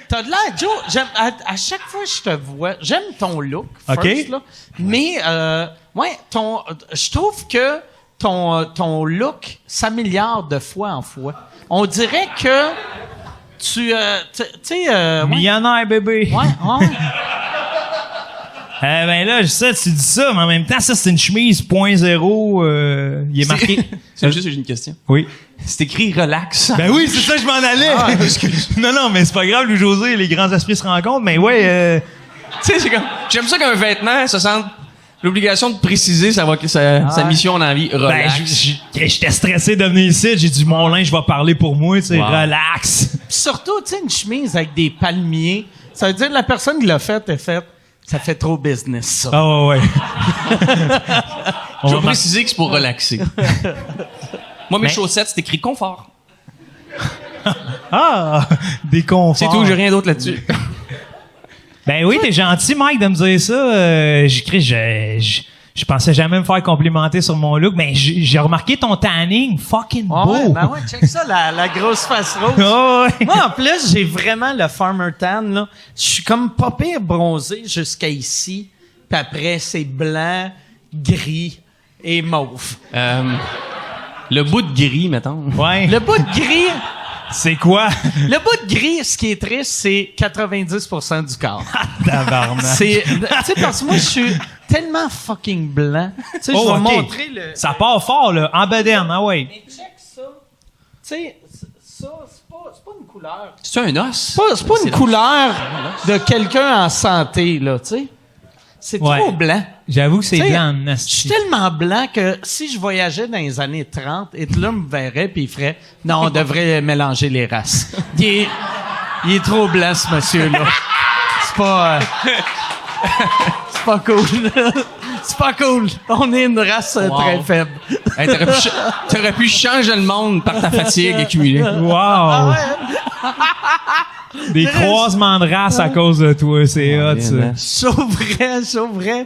t'as de l'air, Joe, à chaque fois que je te vois, j'aime ton look, first, OK. là, mais, je trouve que ton look s'améliore de fois en fois. On dirait que tu sais, Millionnaire, bébé. ouais. Ben là, ça, tu dis ça, mais en même temps, ça, c'est une chemise .0. Il est marqué. C'est juste, j'ai une question. Oui. C'est écrit relax. Ben oui, c'est ça, je m'en allais. non, mais c'est pas grave, Louis-José, les grands esprits se rencontrent, mais ouais. Tu sais, c'est comme, j'aime ça qu'un vêtement se sente l'obligation de préciser sa mission dans la vie. Ben, Relax. j'étais stressé de venir ici, j'ai dit, mon linge va parler pour moi, tu sais, Wow. relax. Puis surtout, tu sais, une chemise avec des palmiers, ça veut dire que la personne qui l'a faite est faite. Ça fait trop business, ça. Ah ouais. Je vais préciser que c'est pour relaxer. Moi, mes chaussettes, c'est écrit confort. Ah, des conforts. C'est tout, j'ai rien d'autre là-dessus. Ben oui, t'es gentil, Mike, de me dire ça. Je pensais jamais me faire complimenter sur mon look, mais j'ai remarqué ton tanning fucking beau. Ouais, check ça, la grosse face rose. Oh, ouais. Moi, en plus, j'ai vraiment le farmer tan, là. Je suis comme pas pire bronzé jusqu'à ici. Puis après, c'est blanc, gris et mauve. Le bout de gris, mettons. Ouais. Le bout de gris, C'est quoi? le bout de gris, ce qui est triste, c'est 90% du corps. Tabarnak. C'est, tu sais, parce que moi, je suis tellement fucking blanc. Tu sais, je vais OK. montrer le... Ça part fort, là. En bedaine, ah ouais. Mais check ça. Tu sais, ça, c'est pas une couleur. C'est un os? C'est pas une couleur de quelqu'un en santé, là, tu sais. C'est Ouais. trop blanc. J'avoue que c'est T'sais, blanc, Je nasty. suis tellement blanc que si je voyageais dans les années 30, Hitler me verrait puis il ferait « Non, on devrait mélanger les races. » Il est trop blanc, ce monsieur-là. C'est pas... c'est pas cool. C'est pas cool. On est une race très faible. Hey, t'aurais pu changer le monde par ta fatigue accumulée. Wow! Des croisements de race à cause de toi, c'est hot, ça. Sauverais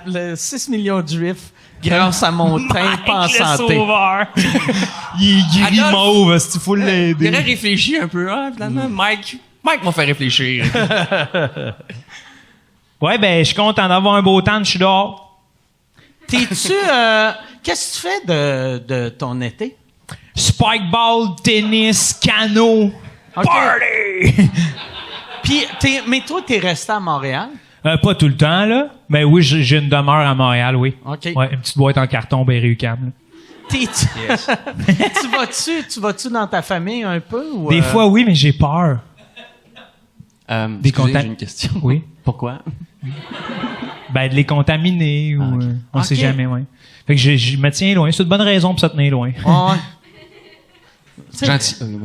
le 6 millions de juifs grâce à mon teint pas en Le santé. sauveur. Il est gris Adolphe, mauve, si tu faut l'aider. J'aurais réfléchi un peu, hein, finalement. Mike m'a fait réfléchir. Ouais, ben, je suis content d'avoir un beau temps, je suis dehors. T'es-tu... qu'est-ce que tu fais de ton été? Spikeball, tennis, canot, OK. party! Puis, mais toi, t'es resté à Montréal? Pas tout le temps, là. Ben oui, j'ai une demeure à Montréal, oui. OK. Ouais, une petite boîte en carton, Berry-UQAM. Tu vas-tu dans ta famille un peu? Ou, Des fois, oui, mais j'ai peur. Excusez, contacts. j'ai une question. Oui. Pourquoi? Ben, de les contaminer ou... on sait OK. jamais, ouais. Fait que je me tiens loin. C'est une bonne raison pour se tenir loin. Ouais. Gentil. Oui.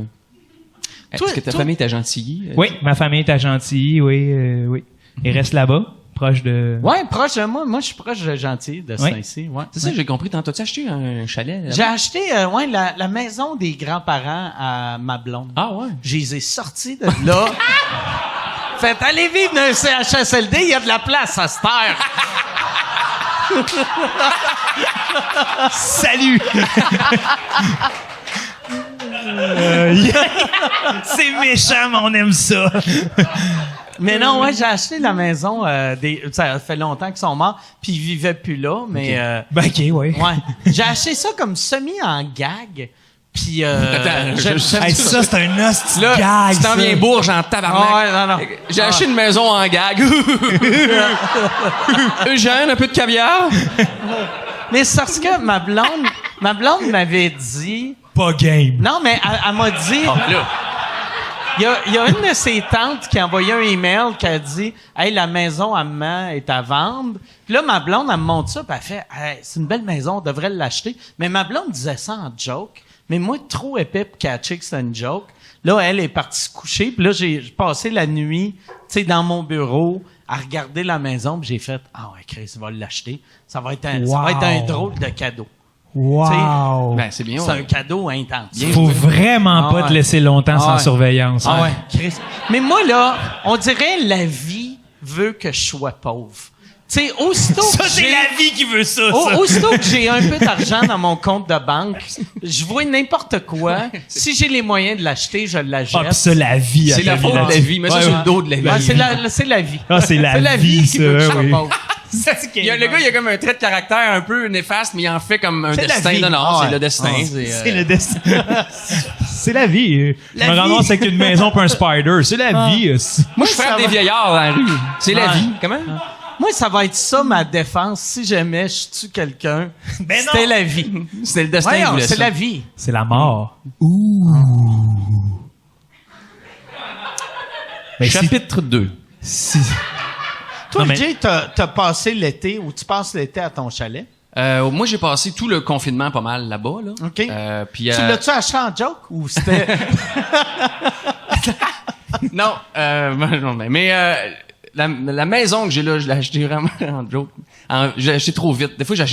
Toi- Est-ce que ta toi- famille t'a gentilly? Oui, ma famille est à Gentilly, oui, oui. Ils restent là-bas, proche de... Ouais, proche de moi. Moi, je suis proche de Gentilly, de Oui. Saint-Cyr. Ouais. C'est ça, j'ai compris. T'as-tu acheté un chalet? là-bas? J'ai acheté la maison des grands-parents à ma blonde. Ah ouais? Je les ai sortis de là. Fait, allez vivre dans un CHSLD, il y a de la place à cette heure. Salut! C'est méchant, mais on aime ça. Mais non, ouais, j'ai acheté la maison ça fait longtemps qu'ils sont morts, puis ils vivaient plus là, mais Ben, OK, oui. ouais. J'ai acheté ça comme semi en gag. Puis Attends, Hey, ça, c'est un hostie Là, gag, tu t'en ça. viens bourge en tabarnak. Ah ouais, non. J'ai acheté une maison en gag. Eugène, un peu de caviar. Mais c'est parce que ma blonde m'avait dit. Pas game. Non, mais elle m'a dit. Là. Il y a une de ses tantes qui a envoyé un email qui a dit « Hey, la maison à maman est à vendre. » Puis là, ma blonde, elle me montre ça, puis elle fait hey, « C'est une belle maison, on devrait l'acheter. » Mais ma blonde disait ça en joke. Mais moi, trop épais pour catcher que c'était une joke. Là, elle est partie se coucher, puis là, j'ai passé la nuit, tu sais, dans mon bureau, à regarder la maison, puis j'ai fait « Ah ouais, Chris, va l'acheter. Ça va être un drôle de cadeau. » Wow. Ben, c'est bien. C'est ouais. un cadeau intense. Faut vraiment pas ouais. te laisser longtemps sans ouais. surveillance. Ah hein. ouais, Chris. Mais moi, là, on dirait la vie veut que je sois pauvre. Tu sais, aussitôt Ça, que c'est j'ai... la vie qui veut ça, Aussitôt que j'ai un peu d'argent dans mon compte de banque, je vois n'importe quoi. Si j'ai les moyens de l'acheter, je l'achète. Ah, pis ça, la vie. C'est la faute de la vie. Mets ça sur le dos de la vie. Ah, c'est la vie. Ah, c'est la vie, qui veut que je ça, sois oui. pauvre. Le gars, il a comme un trait de caractère un peu néfaste, mais il en fait comme un C'est la destin. vie. Non, Ah, c'est ouais. le destin. C'est le destin. C'est la vie. La je me vie. ramasse avec une maison pour un spider. C'est la vie. Moi, je ça frappe des va. vieillards dans la rue. C'est la Ouais. vie. Comment? Moi, ça va être ça, ma défense. Si jamais je tue quelqu'un, Ben non. c'était la vie. C'était le destin qui Voyons, voulait c'est ça. la vie. C'est la mort. Mais Chapitre 2. si- Toi, Non, mais- Jay, t'as passé l'été, ou tu passes l'été à ton chalet. Moi, j'ai passé tout le confinement pas mal là-bas. Là. OK. Puis, Tu l'as-tu acheté en joke ou c'était... non, non, mais la maison que j'ai là, je l'ai achetée vraiment en joke. J'ai acheté trop vite. Des fois, j'ai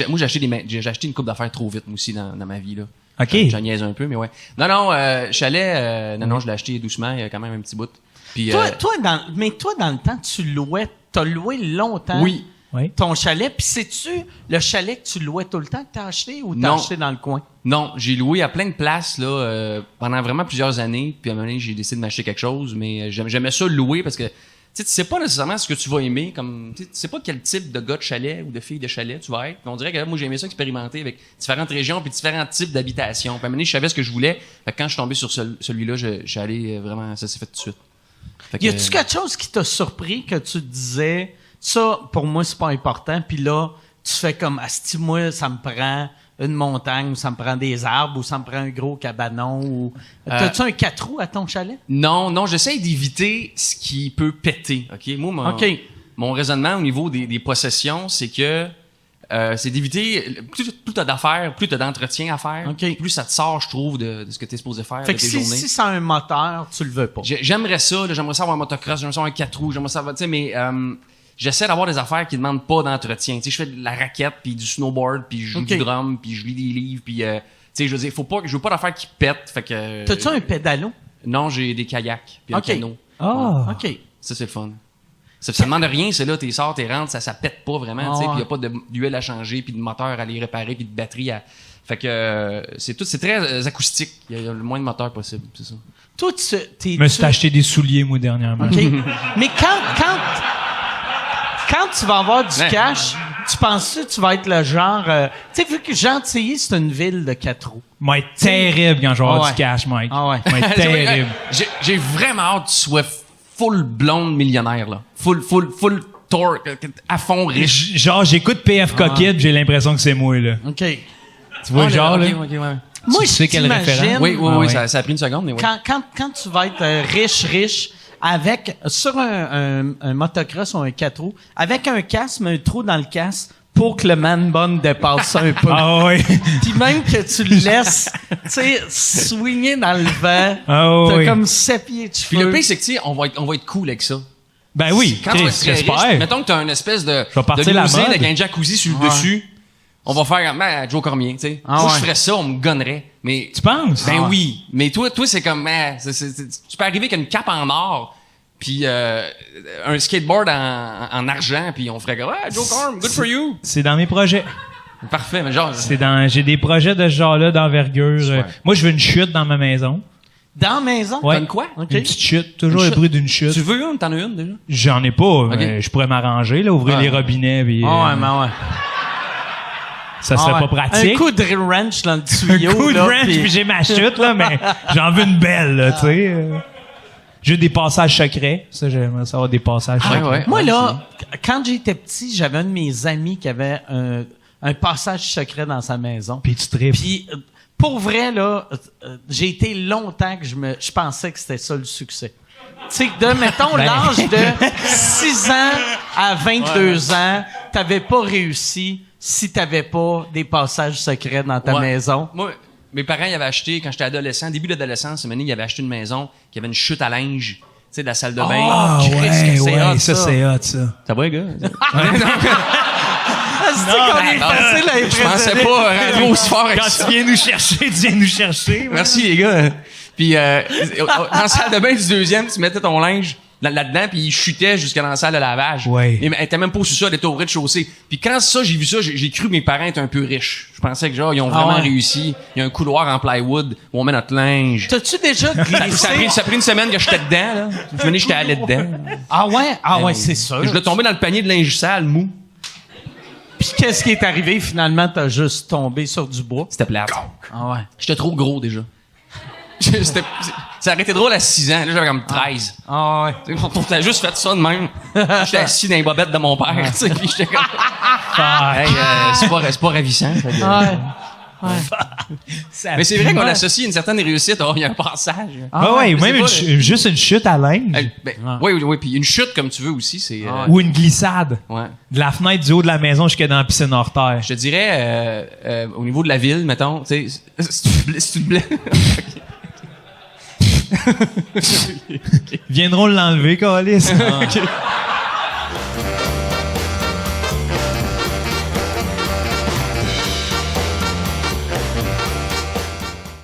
acheté une coupe d'affaires trop vite, moi aussi, dans ma vie, là. OK. J'en niaise un peu, mais ouais. Non, chalet, non, je l'ai acheté doucement, il y a quand même un petit bout. Puis, toi, dans le temps, t'as loué longtemps oui. Oui. ton chalet. Puis sais-tu le chalet que tu louais tout le temps que t'as acheté ou t'as Non. acheté dans le coin? Non, j'ai loué à plein de places là pendant vraiment plusieurs années. Puis à un moment donné, j'ai décidé de m'acheter quelque chose, mais j'aimais ça louer parce que tu sais pas nécessairement ce que tu vas aimer, comme tu sais pas quel type de gars de chalet ou de fille de chalet tu vas être. Puis on dirait que là, moi j'ai aimé ça expérimenter avec différentes régions puis différents types d'habitations. Puis à un moment donné, je savais ce que je voulais. Fait que quand je suis tombé sur celui-là, je suis allé vraiment, ça s'est fait tout de suite. Fait que, Y a-tu quelque chose qui t'a surpris que tu te disais, ça, pour moi, c'est pas important, puis là, tu fais comme, asti, moi, ça me prend une montagne, ou ça me prend des arbres, ou ça me prend un gros cabanon, ou... T'as-tu un 4 roues à ton chalet? Non, j'essaie d'éviter ce qui peut péter. OK? Moi, mon raisonnement au niveau des possessions, c'est que c'est d'éviter... Plus t'as d'affaires, plus t'as d'entretien à faire, OK. plus ça te sort, je trouve, de ce que t'es supposé faire Fait de que tes si journées. c'est un moteur, tu le veux pas. J'aimerais ça avoir un motocross, j'aimerais ça avoir un 4 roues, j'aimerais ça avoir... Tu sais, mais... j'essaie d'avoir des affaires qui demandent pas d'entretien. Tu sais, je fais de la raquette, puis du snowboard, puis je joue du drum, puis je lis des livres, puis... tu sais, je veux dire, je veux pas d'affaires qui pètent, fait que... T'as-tu un pédalo? Non, j'ai des kayaks, puis un OK. canot. Ah. OK. Ça, c'est le fun. Ça demande rien, c'est là, t'es sors, t'es rentres, ça pète pas vraiment, tu sais, ouais. puis y a pas d'huile à changer, puis de moteur à aller réparer, puis de batterie à... Fait que c'est très acoustique. Il y a le moins de moteur possible, c'est ça. Toi, t'es... Je me suis acheté des souliers, moi, dernièrement. OK. Mais quand tu vas avoir du Ouais. cash, tu penses que tu vas être le genre... tu sais, vu que Gentilly, c'est une ville de 4 roues. Moi, être terrible quand je vais avoir Ah ouais. du cash, Mike. Ah ouais. Moi, être terrible. J'ai vraiment hâte que tu sois full blonde millionnaire, là. Full torque, à fond riche. Genre, j'écoute PF Coquette, j'ai l'impression que c'est moi, là. OK. Tu vois le genre, là? OK, ouais. Moi, Tu sais quel t'imagine, référent? Oui, Ah ouais. ça a pris une seconde, mais oui. Quand tu vas être riche, avec sur un motocross ou un 4 roues, avec un casque, mais un trou dans le casque pour que le man bun dépasse ça un peu. Ah oui. Puis même que tu le laisses, tu sais, swinger dans le vent. Ah T'as oui. comme 7 pieds de Puis le cheveux. pire, c'est que, tu sais, on va être cool avec ça. Ben oui, Quand tu vas Chris, être très riche, j'espère. mettons que t'as une espèce de vais partir de la limousine mode. avec un jacuzzi sur le dessus. On va faire Joe Cormier, tu sais. Ah Moi, ouais. je ferais ça, on me gonnerait. Mais Tu penses? ben Ah ouais. oui. Mais toi c'est comme tu peux arriver avec une cape en or puis un skateboard en argent puis on ferait comme Joe Corm, good for you. C'est dans mes projets. Parfait, mais genre J'ai des projets de ce genre-là d'envergure. Super. Moi, je veux une chute dans ma maison. Dans la maison? Ouais. Donne quoi? OK. Une petite chute. Toujours Une le chute. bruit d'une chute. Tu veux une, t'en as une déjà? J'en ai pas, mais je pourrais m'arranger, là, ouvrir Ouais. les robinets, puis Ah ouais, mais ouais. ça serait Ah ouais. pas pratique. Un coup de wrench dans le Un tuyau. coup de là, wrench, puis- puis j'ai ma chute, là, mais j'en veux une belle, là, tu sais. J'ai des passages secrets. Ça, j'aimerais savoir des passages secrets. ouais. Moi, là, quand j'étais petit, j'avais un de mes amis qui avait un passage secret dans sa maison. Puis tu tripes. Puis, pour vrai, là, j'ai été longtemps que je pensais que c'était ça le succès. Tu sais, mettons, l'âge de 6 ans à 22 ans, t'avais pas réussi si t'avais pas des passages secrets dans ta Ouais. maison. Moi, mes parents ils avaient acheté quand j'étais adolescent, début d'adolescence, ils avaient acheté une maison qui avait une chute à linge, tu sais, de la salle de bain. Ah, Christ, que c'est ouais, hot, ça, ça. c'est hot, ça. Ça va, les gars? Ah, c'est qu'on est facile à Je pensais impressionner. pas rentrer aussi fort avec Quand ça. tu viens nous chercher, tu viens nous chercher. Merci les gars. Puis dans la salle de bain du deuxième, tu mettais ton linge, là-dedans, puis il chutait jusqu'à dans la salle de lavage. Ouais. Et elle était même pas au sous-sol, elle était au rez-de-chaussée. Puis quand j'ai vu ça, j'ai cru que mes parents étaient un peu riches. Je pensais que genre, ils ont vraiment réussi. Il y a un couloir en plywood où on met notre linge. T'as-tu déjà glissé? Ça a pris une semaine que j'étais dedans, là. Je venais, j'étais allé dedans. Ah ouais, c'est sûr. Je l'ai tombé dans le panier de linge sale, mou. Puis qu'est-ce qui est arrivé finalement? T'as juste tombé sur du bois. C'était plate. Ah ouais. J'étais trop gros déjà. Ça aurait été drôle à 6 ans. Là, j'avais comme 13. Ah ouais. On t'a juste fait ça de même. J'étais assis dans les bobettes de mon père, tu sais, puis j'étais comme... Hey, c'est pas ravissant. Fait que- Ouais. Mais c'est vrai qu'on associe une certaine réussite. Oh, il y a un passage. Ah ouais, mais même c'est pas juste une chute à linge. Oui, puis une chute comme tu veux aussi, c'est... Ou une glissade. ouais. De la fenêtre du haut de la maison jusqu'à dans la piscine hors terre. Je te dirais, au niveau de la ville, mettons, tu sais, si tu te blesses... Viendront l'enlever, Calis.